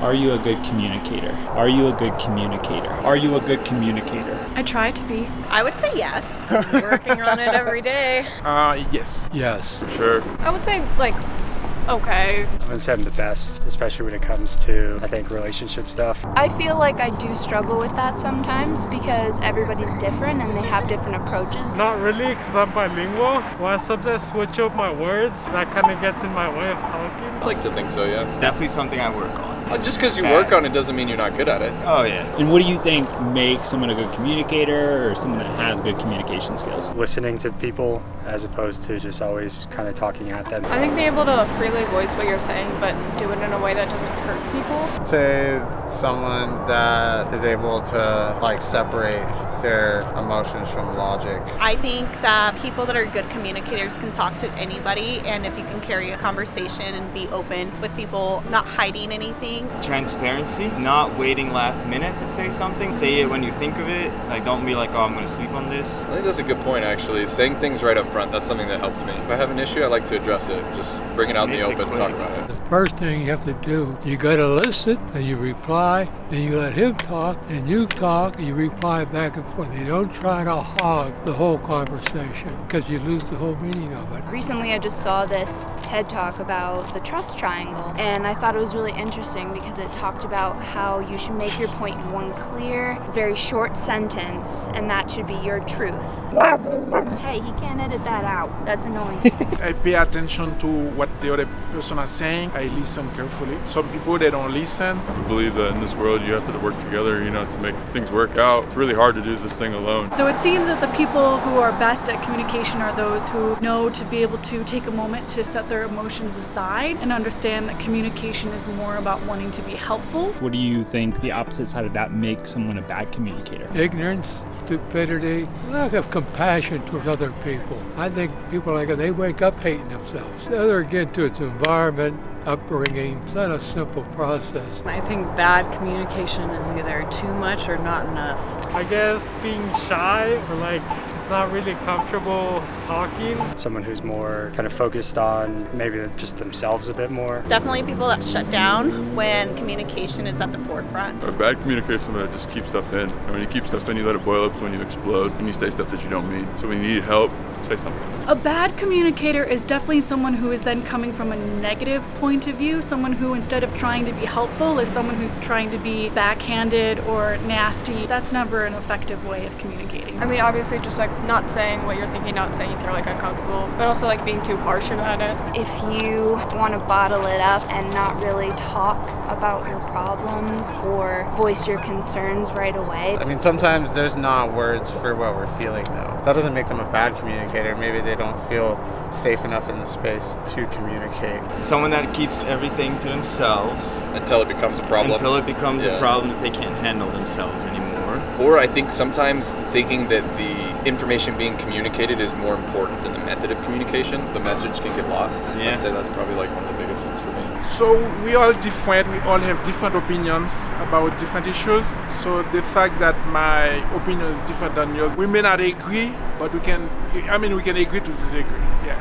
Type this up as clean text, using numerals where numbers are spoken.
Are you a good communicator? Are you a good communicator? Are you a good communicator? I try to be. I would say yes. Working on it every day. Yes. Yes. For sure. I would say, okay. I would say I'm the best, especially when it comes to, I think, relationship stuff. I feel like I do struggle with that sometimes because everybody's different and they have different approaches. Not really, because I'm bilingual. When I sometimes switch up my words, that kind of gets in my way of talking. I'd like to think so, yeah. Definitely something I work on. Just because you work on it doesn't mean you're not good at it. Oh, yeah. And what do you think makes someone a good communicator or someone that has good communication skills? Listening to people as opposed to just always kind of talking at them. I think being able to freely voice what you're saying, but do it in a way that doesn't hurt people. Say someone that is able to separate their emotions from logic. I think that people that are good communicators can talk to anybody, and if you can carry a conversation and be open with people, not hiding anything. Transparency, not waiting last minute to say something. Say it when you think of it. Don't be like, oh, I'm going to sleep on this. I think that's a good point, actually. Saying things right up front, that's something that helps me. If I have an issue, I like to address it. Just bring it out in the open and talk about it. The first thing you have to do, you got to listen, and you reply, then you let him talk, and you talk, and you reply back and forth. You don't try to hog the whole conversation because you lose the whole meaning of it. Recently I just saw this TED Talk about the trust triangle, and I thought it was really interesting because it talked about how you should make your point in one clear, very short sentence, and that should be your truth. Hey, he can't edit that out. That's annoying. I pay attention to what the other person is saying. I listen carefully. Some people, they don't listen. I believe that in this world you have to work together, to make things work out. It's really hard to do this thing alone. So it seems that the people who are best at communication are those who know to be able to take a moment to set their emotions aside and understand that communication is more about wanting to be helpful. What do you think the opposite side of that makes someone a bad communicator? Ignorance, stupidity, lack of compassion towards other people. I think people like that, they wake up hating themselves. The other, again, to its environment, upbringing. It's not a simple process. I think bad communication is either too much or not enough. I guess being shy or it's not really comfortable talking. Someone who's more kind of focused on maybe just themselves a bit more. Definitely people that shut down when communication is at the forefront. A bad communicator is someone that just keeps stuff in. And when you keep stuff in, you let it boil up. So when you explode, and you say stuff that you don't mean. So when you need help, say something. A bad communicator is definitely someone who is then coming from a negative point of view, someone who instead of trying to be helpful is someone who's trying to be backhanded or nasty. That's never an effective way of communicating. I mean, obviously just not saying what you're thinking, not saying if you're uncomfortable, but also being too harsh about it. If you want to bottle it up and not really talk about your problems or voice your concerns right away. I mean, sometimes there's not words for what we're feeling, though. That doesn't make them a bad communicator. Maybe they don't feel safe enough in the space to communicate. Someone that keeps everything to themselves. Until it becomes a problem. Until it becomes a problem that they can't handle themselves anymore. Or I think sometimes thinking that the information being communicated is more important than the method of communication, the message can get lost. Yeah. I'd say that's probably one of the biggest ones for me. So we all different. We all have different opinions about different issues. So the fact that my opinion is different than yours, we may not agree, but we can agree to disagree. Yeah.